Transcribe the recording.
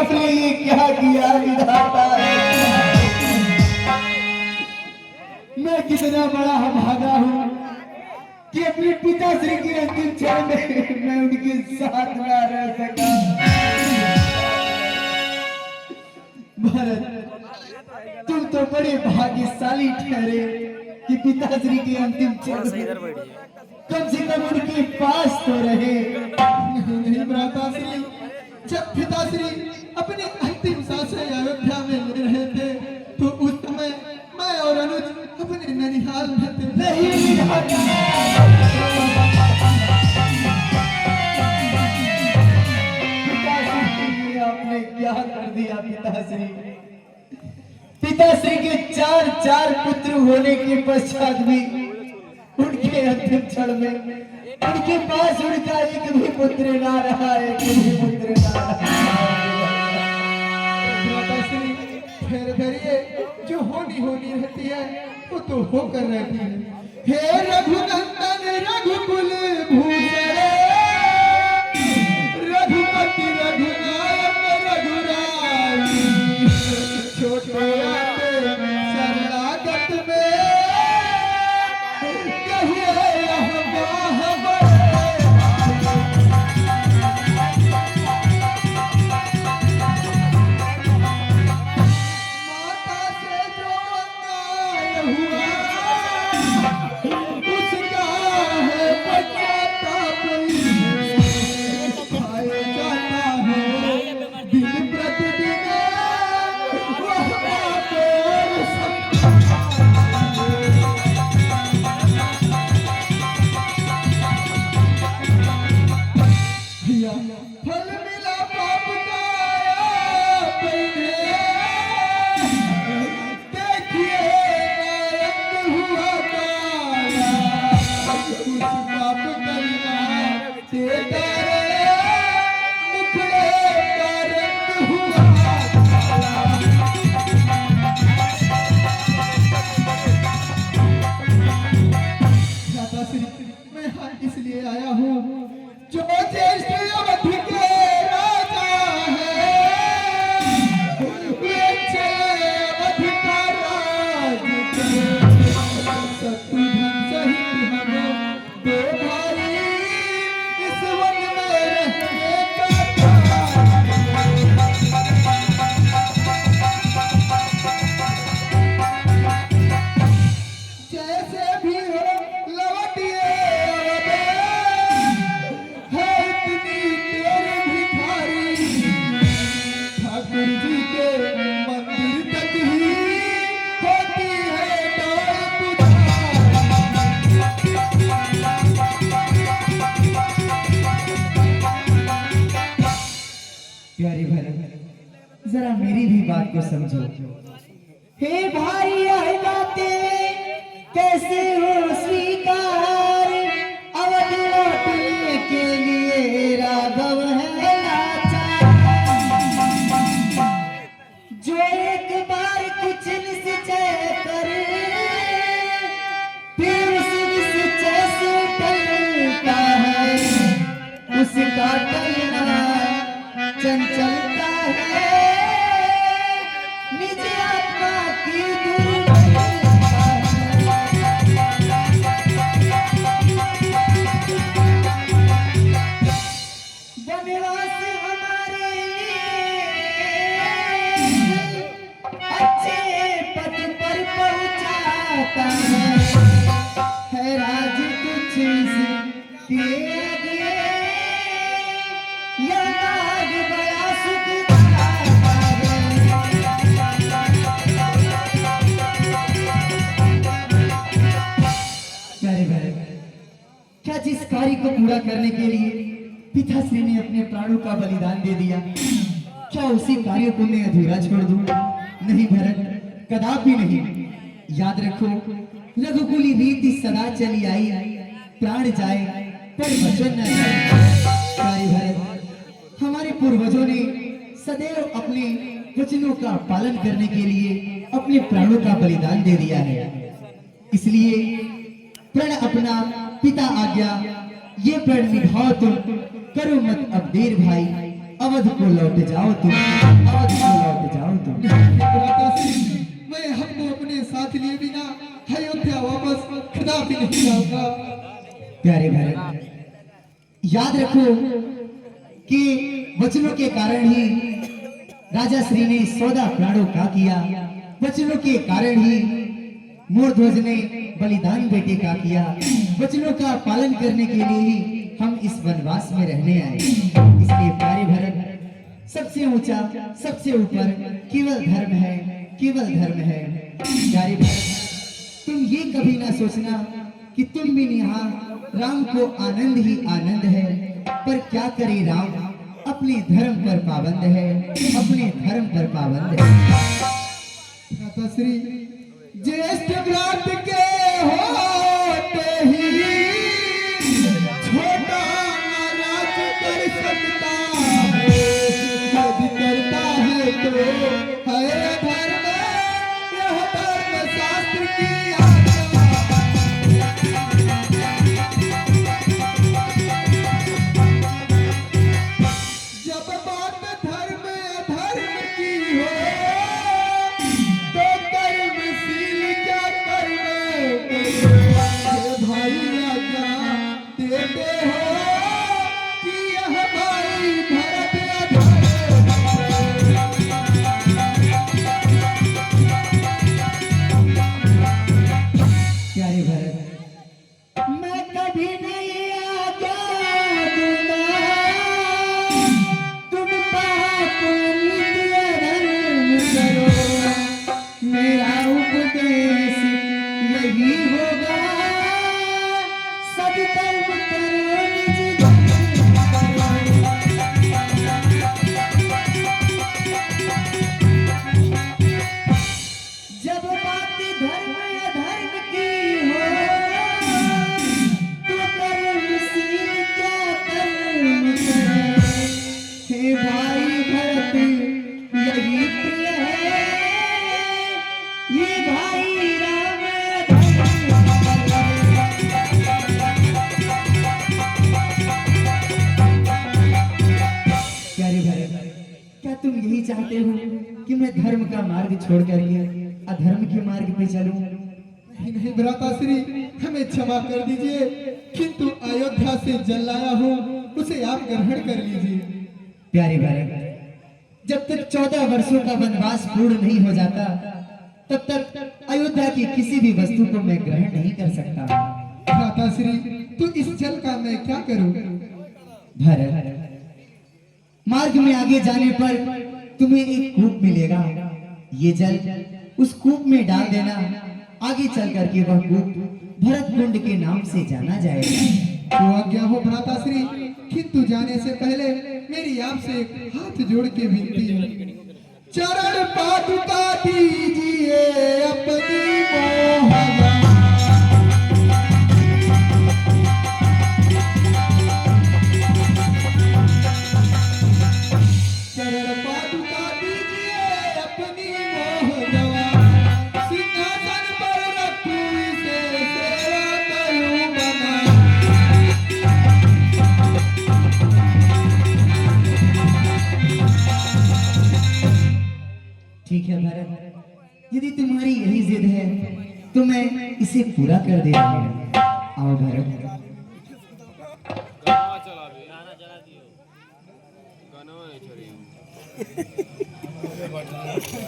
आपने ये क्या किया विधाता? मैं कितना बड़ा भागा हूँ कि अपने पिताश्री की अंतिम क्षण में मैं उनके साथ ना रह सका। भरत, तुम तो बड़े भाग्यशाली ठहरे कि पिताश्री के अंतिम क्षण में कम से कम उनके पास तो रहे। नहीं भ्राताश्री, जब पिताश्री अपनी अंतिम सांसें अयोध्या में ले रहे थे तो उस समय मैं और अनुज अपने ननिहाल में थे। नहीं आपने क्या कर दिया पिताश्री? पिताश्री के चार चार पुत्र होने के पश्चात भी उनके अंतिम क्षण में उनके पास उनका एक भी पुत्र ना रहा, एक भी पुत्र ना रहा। फिर धरिए, जो होनी होनी रहती है वो तो होकर रहती है। हे रघुनंदन रघुकुल भूषण, रघुपति रघुनायक रघुराई, छोटे शरणागत में कहिए इसलिए आया हूँ जो ज्येष्ठ अवधि के राजा है, वे चले अवधि का राज, शत्रुघ्न सहित हम दो भाई इस वन में रहने जैसे भी हो लौटिए प्यारे भरत, जरा मेरी भी बात को समझो। हे भाई, यह बातें कैसे हो स्वीकार? अवध लौटने के लिए राघव है लाचार, जो एक बार कुछ निश्चय करे फिर उस निश्चय से टलता है, उसका टलना चंचलता है, निज आत्मा की दुर्बलता है। वनवास हमारे लिए अच्छे पथ पर पहुंचाता है राज कुछ इसके आगे यह मार्ग बड़ा सुखदाता है। क्या जिस कार्य को पूरा करने के लिए पिताश्री ने अपने प्राणों का बलिदान दे दिया, क्या उसी कार्य को मैं अधूरा छोड़ दूं? नहीं भरत, कदापि नहीं। याद रखो, रघुकुली रीति सदा चली आई, प्राण जाए पर वचन न जाए। भरत, हमारे पूर्वजों ने सदैव अपने वचनों का पालन करने के लिए अपने प्राणों का बलिदान दे दिया है। इसलिए प्रण अपना पिता आज्ञा, ये प्रण निभाओ तुम, करो मत अब देर भाई, अवध को लौट जाओ तुम, अवध को लौट जाओ तुम। भ्राताश्री मैं हमको अपने साथ लिए बिना अयोध्या वापस कदापि नहीं जाऊंगा। प्यारे भरत, याद रखो कि वचनों के कारण ही राजा श्री ने 14 प्राणों का किया, वचनों के कारण ही मोरध्वज ने बलिदान बेटे का किया, वचनों का पालन करने के लिए ही हम इस वनवास में रहने आए। इसलिए प्यारे भरत, सबसे ऊंचा, सबसे ऊपर केवल धर्म है, केवल धर्म है। प्यारे भरत, तुम ये कभी ना सोचना कि तुम भी यहाँ राम को आनंद ही आनंद है, पर क्या करे राम अपने धर्म पर पाबंद है, अपने धर्म पर पाबंद है। भ्राताश्री ज्येष्ठ व्रत के होते ही छोटा राज कर सकता है, यदि करता है तो है धर्म, यह धर्म शास्त्र की आज्ञा। जब बात धर्म अधर्म की हो तो कर्मशील क्या कर्म ये भाई आज्ञा देते हो कि यह भाई भरत प्यारे भरत, मैं कभी नहीं आज्ञा दूंगा, तुम पाप नित्य धर्म करो, मेरा उपदेश यही होगा, सब कर्म करो निज धर्म करो। जब बात धर्म अधर्म की हो तो कर्मशील क्या कर्म करे, हे भाई भरत यही प्रिय है, ये भाई राम धर्म प्यारे भरत, क्या तुम यही चाहते हो कि मैं धर्म का मार्ग छोड़ करके अधर्म के मार्ग पे चलूं? नहीं नहीं भ्राताश्री हमें क्षमा कर दीजिए, किंतु अयोध्या से जल लाया हूँ उसे आप ग्रहण कर लीजिए। प्यारे भरत, जब तक 14 वर्षों का वनवास पूर्ण नहीं हो जाता तब तक अयोध्या की किसी भी वस्तु को मैं ग्रहण नहीं कर सकता। भ्राताश्री तो इस जल का मैं क्या करूं? भरत, मार्ग में आगे जाने पर तुम्हें एक कूप मिलेगा, ये जल उस कूप में डाल देना, आगे चल करके वह कूप भरत कुंड के नाम से जाना जाएगा। तो आज्ञा हो भ्राताश्री, किंतु जाने से पहले मेरी आपसे एक हाथ जोड़ के विनती है, चरण पादुका दीजिए अपनी मोहना। चरण पादुका दीजिए अपनी मोहना, सिंहासन पर रखूं इसे सेवा करूं बना। ठीक है भरत, यदि तुम्हारी यही जिद है तो मैं इसे पूरा कर दे रहा हूँ। आओ भरत। गाना चला दियो गाना नहीं छोड़ी